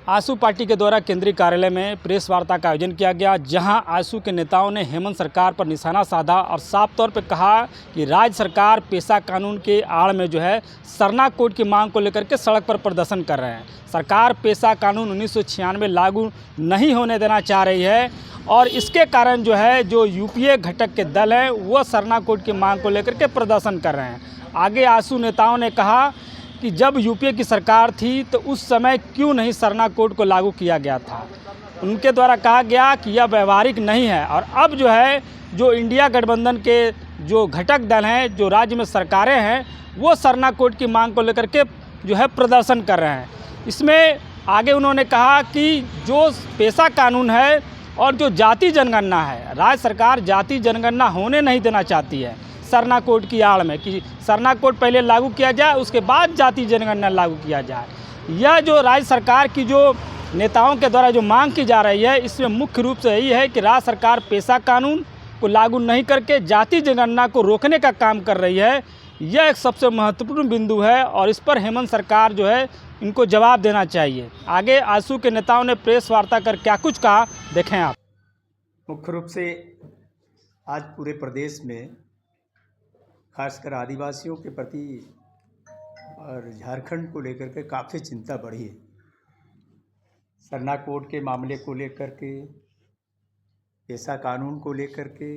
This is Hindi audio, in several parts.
आजसू पार्टी के द्वारा केंद्रीय कार्यालय में प्रेस वार्ता का आयोजन किया गया, जहां आजसू के नेताओं ने हेमंत सरकार पर निशाना साधा और साफ तौर पर कहा कि राज्य सरकार पेशा कानून के आड़ में सरना कोड की मांग को लेकर के सड़क पर प्रदर्शन कर रहे हैं। सरकार पेशा कानून 1996 लागू नहीं होने देना चाह रही है और इसके कारण जो यूपीए घटक के दल हैं वो सरना कोड की मांग को लेकर के प्रदर्शन कर रहे हैं। आगे आजसू नेताओं ने कहा कि जब यूपीए की सरकार थी तो उस समय क्यों नहीं सरना कोड को लागू किया गया था। उनके द्वारा कहा गया कि यह व्यवहारिक नहीं है और अब जो इंडिया गठबंधन के जो घटक दल हैं, जो राज्य में सरकारें हैं, वो सरना कोड की मांग को लेकर के प्रदर्शन कर रहे हैं। इसमें आगे उन्होंने कहा कि जो पेशा कानून है और जो जाति जनगणना है, राज्य सरकार जाति जनगणना होने नहीं देना चाहती है सरना कोड की आड़ में, कि सरना कोड पहले लागू किया जाए उसके बाद जाति जनगणना लागू किया जाए। यह जो राज्य सरकार की जो नेताओं के द्वारा जो मांग की जा रही है, इसमें मुख्य रूप से यही है कि राज्य सरकार पेशा कानून को लागू नहीं करके जाति जनगणना को रोकने का काम कर रही है। यह एक सबसे महत्वपूर्ण बिंदु है और इस पर हेमंत सरकार इनको जवाब देना चाहिए। आगे आजसू के नेताओं ने प्रेस वार्ता कर क्या कुछ कहा, देखें आप। मुख्य रूप से आज पूरे प्रदेश में खासकर आदिवासियों के प्रति और झारखंड को लेकर के काफ़ी चिंता बढ़ी है। सरना कोड के मामले को लेकर के, पेशा कानून को लेकर के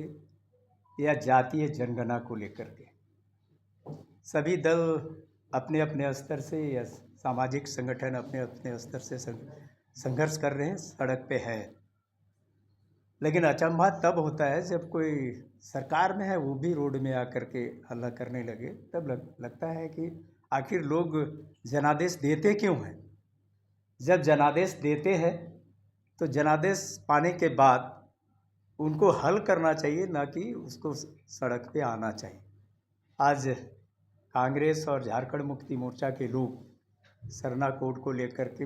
या जातीय जनगणना को लेकर के सभी दल अपने अपने स्तर से या सामाजिक संगठन अपने अपने स्तर से संघर्ष कर रहे हैं, सड़क पे है। लेकिन अचंभा तब होता है जब कोई सरकार में है वो भी रोड में आकर के हल्ला करने लगे, तब लगता है कि आखिर लोग जनादेश देते क्यों हैं। जब जनादेश देते हैं तो जनादेश पाने के बाद उनको हल करना चाहिए, ना कि उसको सड़क पे आना चाहिए। आज कांग्रेस और झारखंड मुक्ति मोर्चा के लोग सरना कोड को लेकर के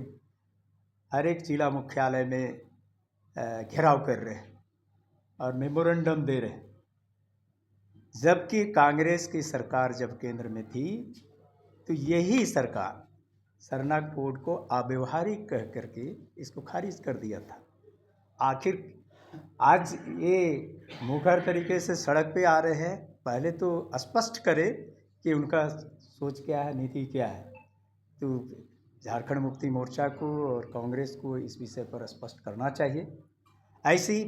हर एक जिला मुख्यालय में घेराव कर रहे हैं और मेमोरेंडम दे रहे हैं। जबकि कांग्रेस की सरकार जब केंद्र में थी तो यही सरकार सरना कोड को अव्यवहारिक कह करके इसको खारिज कर दिया था। आखिर आज ये मुखर तरीके से सड़क पे आ रहे हैं, पहले तो स्पष्ट करे कि उनका सोच क्या है, नीति क्या है। तो झारखंड मुक्ति मोर्चा को और कांग्रेस को इस विषय पर स्पष्ट करना चाहिए। ऐसी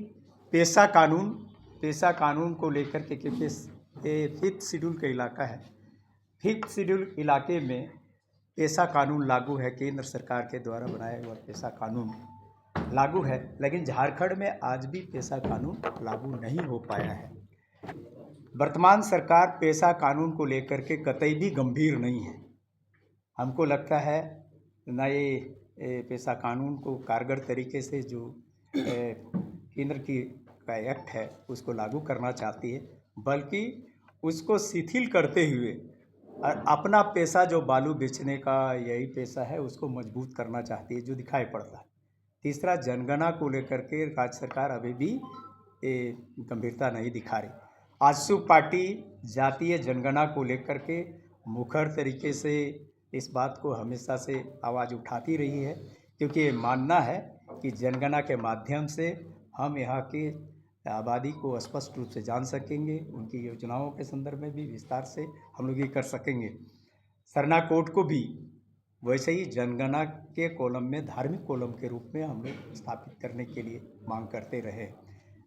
पेशा कानून को लेकर के फिफ्थ शेड्यूल का इलाका है, फिफ्थ शेड्यूल इलाके में पेशा कानून लागू है। केंद्र सरकार के द्वारा बनाया हुआ पेशा कानून लागू है, लेकिन झारखंड में आज भी पेशा कानून लागू नहीं हो पाया है। वर्तमान सरकार पेशा कानून को लेकर के कतई भी गंभीर नहीं है। हमको लगता है न ये पेशा कानून को कारगर तरीके से जो केंद्र की का एक्ट है उसको लागू करना चाहती है, बल्कि उसको शिथिल करते हुए और अपना पेशा जो बालू बेचने का यही पेशा है उसको मजबूत करना चाहती है, जो दिखाई पड़ता है। तीसरा, जनगणना को लेकर के राज्य सरकार अभी भी गंभीरता नहीं दिखा रही। आजसू पार्टी जातीय जनगणना को लेकर के मुखर तरीके से इस बात को हमेशा से आवाज़ उठाती रही है, क्योंकि ये मानना है कि जनगणना के माध्यम से हम यहाँ की आबादी को स्पष्ट रूप से जान सकेंगे, उनकी योजनाओं के संदर्भ में भी विस्तार से हम लोग ये कर सकेंगे। सरना कोड को भी वैसे ही जनगणना के कॉलम में धार्मिक कॉलम के रूप में हम लोग स्थापित करने के लिए मांग करते रहे।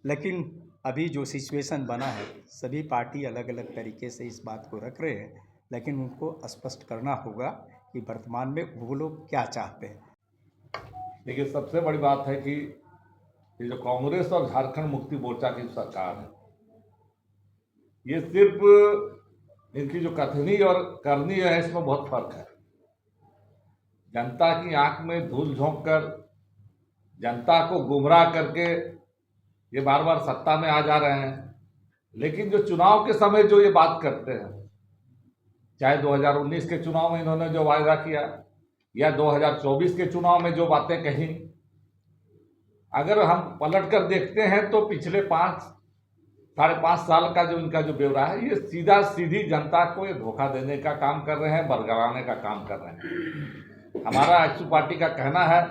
लेकिन अभी जो सिचुएशन बना है, सभी पार्टी अलग अलग तरीके से इस बात को रख रहे हैं, लेकिन उनको स्पष्ट करना होगा कि वर्तमान में वो लोग क्या चाहते हैं। देखिए, सबसे बड़ी बात है कि ये जो कांग्रेस और झारखंड मुक्ति मोर्चा की सरकार है, ये सिर्फ इनकी जो कथनी और करनी है इसमें बहुत फर्क है। जनता की आंख में धूल झोंक कर जनता को गुमराह करके ये बार बार सत्ता में आ जा रहे हैं, लेकिन जो चुनाव के समय जो ये बात करते हैं, चाहे 2019 के चुनाव में इन्होंने जो वायदा किया या 2024 के चुनाव में जो बातें कही, अगर हम पलट कर देखते हैं तो पिछले 5-5.5 साल का जो इनका जो ब्यौरा है, ये सीधा सीधी जनता को ये धोखा देने का काम कर रहे हैं, बरगलाने का काम कर रहे हैं। हमारा आजसू पार्टी का कहना है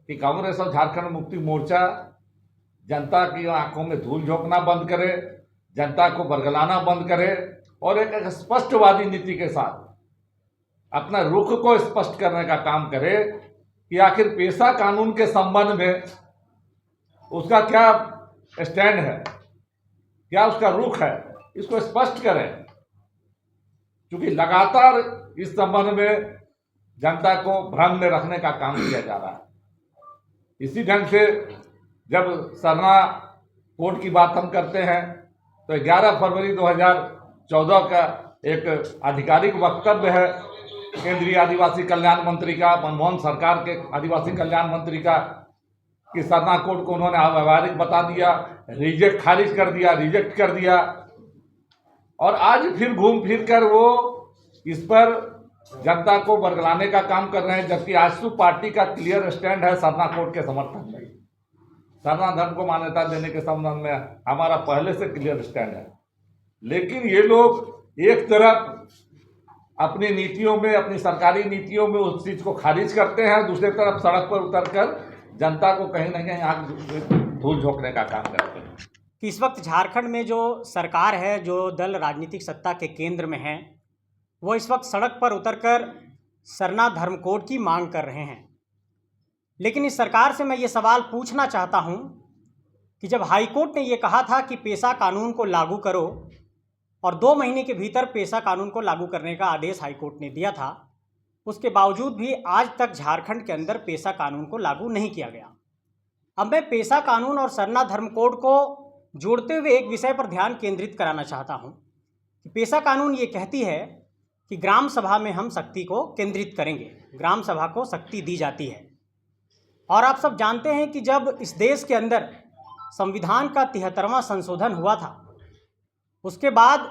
कि कांग्रेस और झारखंड मुक्ति मोर्चा जनता की आंखों में धूल झोंकना बंद करे, जनता को बरगलाना बंद करे और एक स्पष्टवादी नीति के साथ अपना रुख को स्पष्ट करने का काम करे कि आखिर पेशा कानून के संबंध में उसका क्या स्टैंड है, क्या उसका रुख है, इसको स्पष्ट करें। क्योंकि लगातार इस संबंध में जनता को भ्रम में रखने का काम किया जा रहा है। इसी ढंग से जब सरना कोड की बात हम करते हैं तो 11 फरवरी 2014 का एक आधिकारिक वक्तव्य है केंद्रीय आदिवासी कल्याण मंत्री का, मनमोहन सरकार के आदिवासी कल्याण मंत्री का, कि सरना कोड को उन्होंने अव्यवहारिक बता दिया, खारिज कर दिया, रिजेक्ट कर दिया। और आज फिर घूम फिर कर वो इस पर जनता को बरगलाने का काम कर रहे हैं, जबकि आजसू पार्टी का क्लियर स्टैंड है सरना कोड के समर्थन में। सरना धर्म को मान्यता देने के संबंध में हमारा पहले से क्लियर स्टैंड है, लेकिन ये लोग एक तरफ अपनी नीतियों में, अपनी सरकारी नीतियों में उस चीज को खारिज करते हैं, दूसरी तरफ सड़क पर उतरकर जनता को कहीं ना कहीं आग धूल झोंकने का काम करते हैं। कि इस वक्त झारखंड में जो सरकार है, जो दल राजनीतिक सत्ता के केंद्र में है, वो इस वक्त सड़क पर उतरकर सरना धर्म कोड की मांग कर रहे हैं। लेकिन इस सरकार से मैं ये सवाल पूछना चाहता हूँ कि जब हाईकोर्ट ने ये कहा था कि पेशा कानून को लागू करो और 2 महीने के भीतर पेशा कानून को लागू करने का आदेश हाईकोर्ट ने दिया था, उसके बावजूद भी आज तक झारखंड के अंदर पेशा कानून को लागू नहीं किया गया। अब मैं पेशा कानून और सरना धर्म कोड को जोड़ते हुए एक विषय पर ध्यान केंद्रित कराना चाहता हूं कि पेशा कानून ये कहती है कि ग्राम सभा में हम शक्ति को केंद्रित करेंगे, ग्राम सभा को शक्ति दी जाती है। और आप सब जानते हैं कि जब इस देश के अंदर संविधान का 73वां संशोधन हुआ था, उसके बाद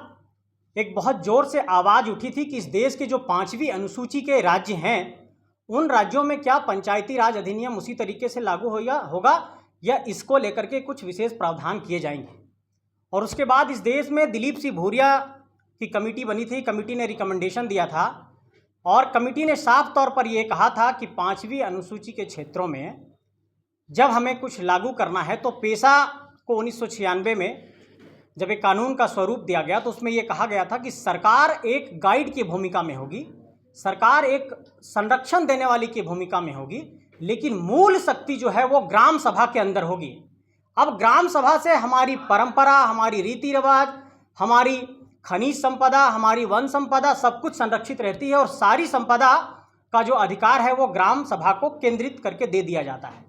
एक बहुत ज़ोर से आवाज़ उठी थी कि इस देश के जो 5वीं अनुसूची के राज्य हैं, उन राज्यों में क्या पंचायती राज अधिनियम उसी तरीके से लागू होगा या इसको लेकर के कुछ विशेष प्रावधान किए जाएंगे। और उसके बाद इस देश में दिलीप सिंह भूरिया की कमेटी बनी थी, कमेटी ने रिकमेंडेशन दिया था और कमेटी ने साफ तौर पर यह कहा था कि 5वीं अनुसूची के क्षेत्रों में जब हमें कुछ लागू करना है तो पेशा को 1996 में जब एक कानून का स्वरूप दिया गया तो उसमें यह कहा गया था कि सरकार एक गाइड की भूमिका में होगी, सरकार एक संरक्षण देने वाली की भूमिका में होगी, लेकिन मूल शक्ति जो है वो ग्राम सभा के अंदर होगी। अब ग्राम सभा से हमारी परंपरा, हमारी रीति रिवाज, हमारी खनिज संपदा, हमारी वन संपदा सब कुछ संरक्षित रहती है और सारी संपदा का जो अधिकार है वो ग्राम सभा को केंद्रित करके दे दिया जाता है।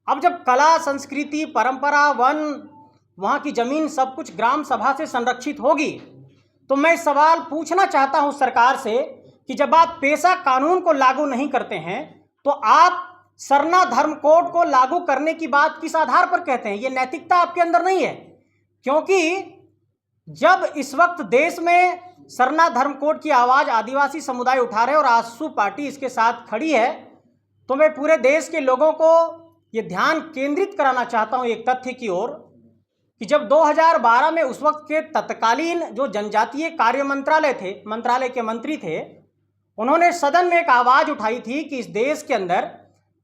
अब जब कला, संस्कृति, परंपरा, वन, वहाँ की जमीन सब कुछ ग्राम सभा से संरक्षित होगी, तो मैं सवाल पूछना चाहता हूँ सरकार से कि जब आप पेशा कानून को लागू नहीं करते हैं तो आप सरना धर्म कोड को लागू करने की बात किस आधार पर कहते हैं? ये नैतिकता आपके अंदर नहीं है। क्योंकि जब इस वक्त देश में सरना धर्म कोड की आवाज़ आदिवासी समुदाय उठा रहे और आजसू पार्टी इसके साथ खड़ी है, तो मैं पूरे देश के लोगों को ये ध्यान केंद्रित कराना चाहता हूँ एक तथ्य की ओर कि जब 2012 में उस वक्त के तत्कालीन जो जनजातीय कार्य मंत्रालय के मंत्री थे, उन्होंने सदन में एक आवाज़ उठाई थी कि इस देश के अंदर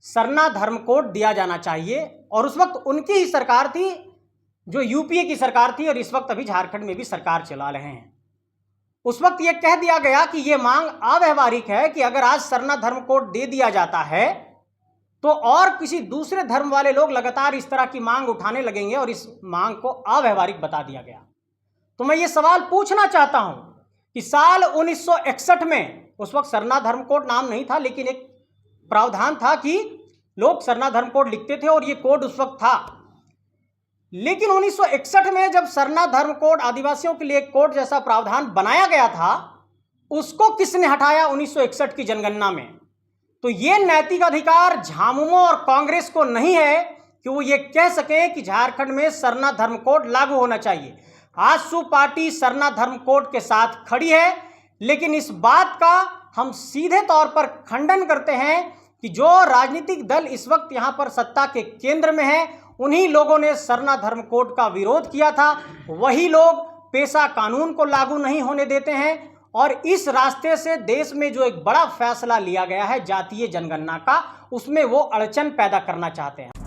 सरना धर्म कोड दिया जाना चाहिए। और उस वक्त उनकी ही सरकार थी जो यूपीए की सरकार थी और इस वक्त अभी झारखंड में भी सरकार चला रहे हैं। उस वक्त ये कह दिया गया कि ये मांग अव्यवहारिक है कि अगर आज सरना धर्म कोड दे दिया जाता है तो और किसी दूसरे धर्म वाले लोग लगातार इस तरह की मांग उठाने लगेंगे और इस मांग को अव्यवहारिक बता दिया गया। तो मैं ये सवाल पूछना चाहता हूं कि साल 1961 में, उस वक्त सरना धर्म कोड नाम नहीं था लेकिन एक प्रावधान था कि लोग सरना धर्म कोड लिखते थे और ये कोड उस वक्त था। लेकिन 1961 में जब सरना धर्म कोड आदिवासियों के लिए कोड जैसा प्रावधान बनाया गया था, उसको किसने हटाया 1961 की जनगणना में? तो ये नैतिक अधिकार झामुमो और कांग्रेस को नहीं है कि वो ये कह सके कि झारखंड में सरना धर्म कोड लागू होना चाहिए। आजसू पार्टी सरना धर्म कोड के साथ खड़ी है, लेकिन इस बात का हम सीधे तौर पर खंडन करते हैं कि जो राजनीतिक दल इस वक्त यहाँ पर सत्ता के केंद्र में है, उन्हीं लोगों ने सरना धर्म कोड का विरोध किया था, वही लोग पेशा कानून को लागू नहीं होने देते हैं और इस रास्ते से देश में जो एक बड़ा फैसला लिया गया है जातीय जनगणना का, उसमें वो अड़चन पैदा करना चाहते हैं।